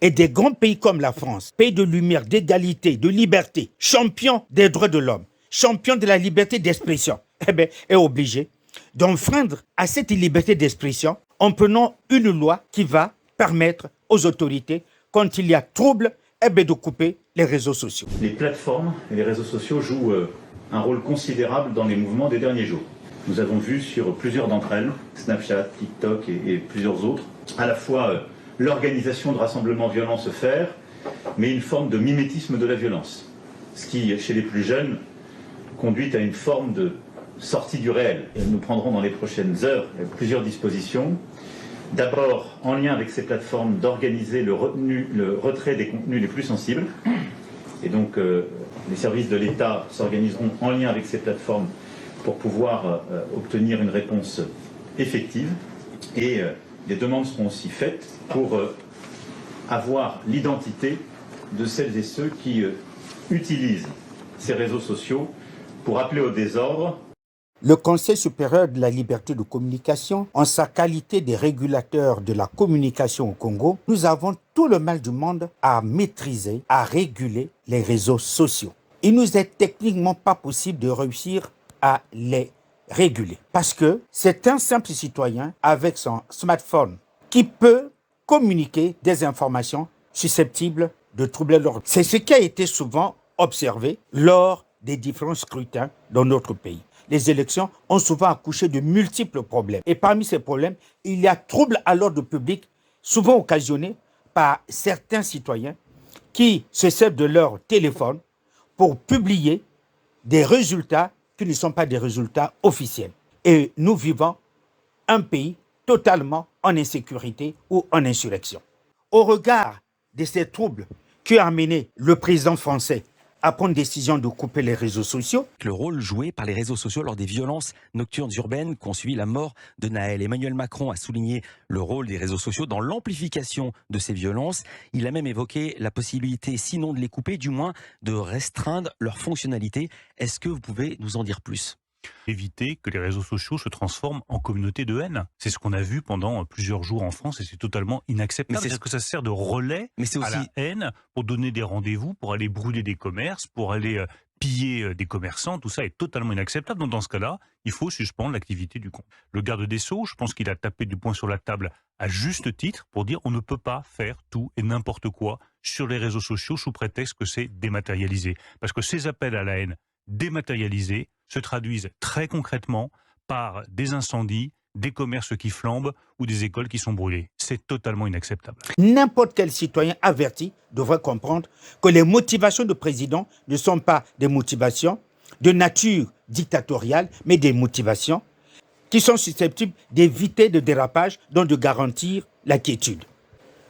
Et des grands pays comme la France, pays de lumière, d'égalité, de liberté, champion des droits de l'homme, champion de la liberté d'expression, est obligé d'enfreindre à cette liberté d'expression en prenant une loi qui va permettre aux autorités, quand il y a trouble, de couper les réseaux sociaux. Les plateformes et les réseaux sociaux jouent un rôle considérable dans les mouvements des derniers jours. Nous avons vu sur plusieurs d'entre elles, Snapchat, TikTok et plusieurs autres, à la fois l'organisation de rassemblements violents se faire, mais une forme de mimétisme de la violence. Ce qui, chez les plus jeunes, conduit à une forme de sortie du réel. Et nous prendrons dans les prochaines heures plusieurs dispositions. D'abord, en lien avec ces plateformes, d'organiser le retrait des contenus les plus sensibles. Et donc, les services de l'État s'organiseront en lien avec ces plateformes pour pouvoir obtenir une réponse effective. Et des demandes seront aussi faites pour avoir l'identité de celles et ceux qui utilisent ces réseaux sociaux pour appeler au désordre. Le Conseil supérieur de la liberté de communication, en sa qualité de régulateur de la communication au Congo, nous avons tout le mal du monde à maîtriser, à réguler les réseaux sociaux. Il nous est techniquement pas possible de réussir à les réguler. Parce que c'est un simple citoyen avec son smartphone qui peut communiquer des informations susceptibles de troubler l'ordre. C'est ce qui a été souvent observé lors des différents scrutins dans notre pays. Les élections ont souvent accouché de multiples problèmes. Et parmi ces problèmes, il y a trouble à l'ordre public, souvent occasionnés par certains citoyens qui se servent de leur téléphone pour publier des résultats qui ne sont pas des résultats officiels. Et nous vivons un pays totalement en insécurité ou en insurrection. Au regard de ces troubles qui ont amené le président français à prendre une décision de couper les réseaux sociaux. Le rôle joué par les réseaux sociaux lors des violences nocturnes urbaines qui ont suivi la mort de Nahel. Emmanuel Macron a souligné le rôle des réseaux sociaux dans l'amplification de ces violences. Il a même évoqué la possibilité, sinon de les couper, du moins de restreindre leur fonctionnalité. Est-ce que vous pouvez nous en dire plus ? Éviter que les réseaux sociaux se transforment en communauté de haine. C'est ce qu'on a vu pendant plusieurs jours en France et c'est totalement inacceptable. C'est que ça sert de relais à la haine pour donner des rendez-vous, pour aller brûler des commerces, pour aller piller des commerçants. Tout ça est totalement inacceptable. Donc dans ce cas-là, il faut suspendre l'activité du compte. Le garde des Sceaux, je pense qu'il a tapé du poing sur la table à juste titre pour dire on ne peut pas faire tout et n'importe quoi sur les réseaux sociaux sous prétexte que c'est dématérialisé. Parce que ces appels à la haine dématérialisés se traduisent très concrètement par des incendies, des commerces qui flambent ou des écoles qui sont brûlées. C'est totalement inacceptable. N'importe quel citoyen averti devrait comprendre que les motivations du président ne sont pas des motivations de nature dictatoriale, mais des motivations qui sont susceptibles d'éviter de dérapage, donc de garantir la quiétude.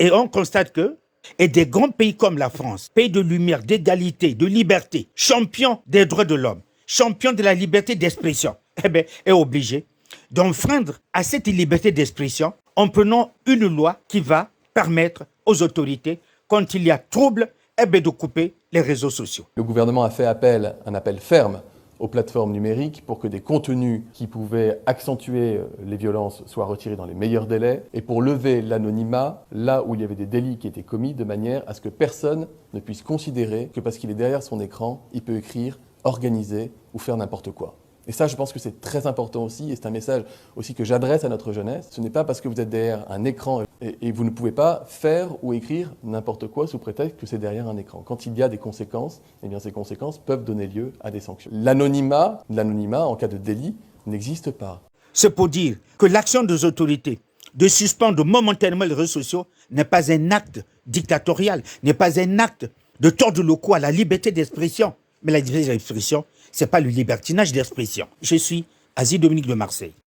Et on constate que et des grands pays comme la France, pays de lumière, d'égalité, de liberté, champion des droits de l'homme, champion de la liberté d'expression, est obligé d'enfreindre à cette liberté d'expression en prenant une loi qui va permettre aux autorités, quand il y a trouble, de couper les réseaux sociaux. Le gouvernement a fait un appel ferme aux plateformes numériques pour que des contenus qui pouvaient accentuer les violences soient retirés dans les meilleurs délais et pour lever l'anonymat là où il y avait des délits qui étaient commis de manière à ce que personne ne puisse considérer que parce qu'il est derrière son écran, il peut écrire, organiser ou faire n'importe quoi. Et ça, je pense que c'est très important aussi, et c'est un message aussi que j'adresse à notre jeunesse. Ce n'est pas parce que vous êtes derrière un écran et vous ne pouvez pas faire ou écrire n'importe quoi sous prétexte que c'est derrière un écran. Quand il y a des conséquences, eh bien ces conséquences peuvent donner lieu à des sanctions. L'anonymat en cas de délit n'existe pas. C'est pour dire que l'action des autorités de suspendre momentanément les réseaux sociaux n'est pas un acte dictatorial, n'est pas un acte de tordre le cou à la liberté d'expression. Mais la liberté d'expression, ce n'est pas le libertinage d'expression. Je suis Asie Dominique de Marseille.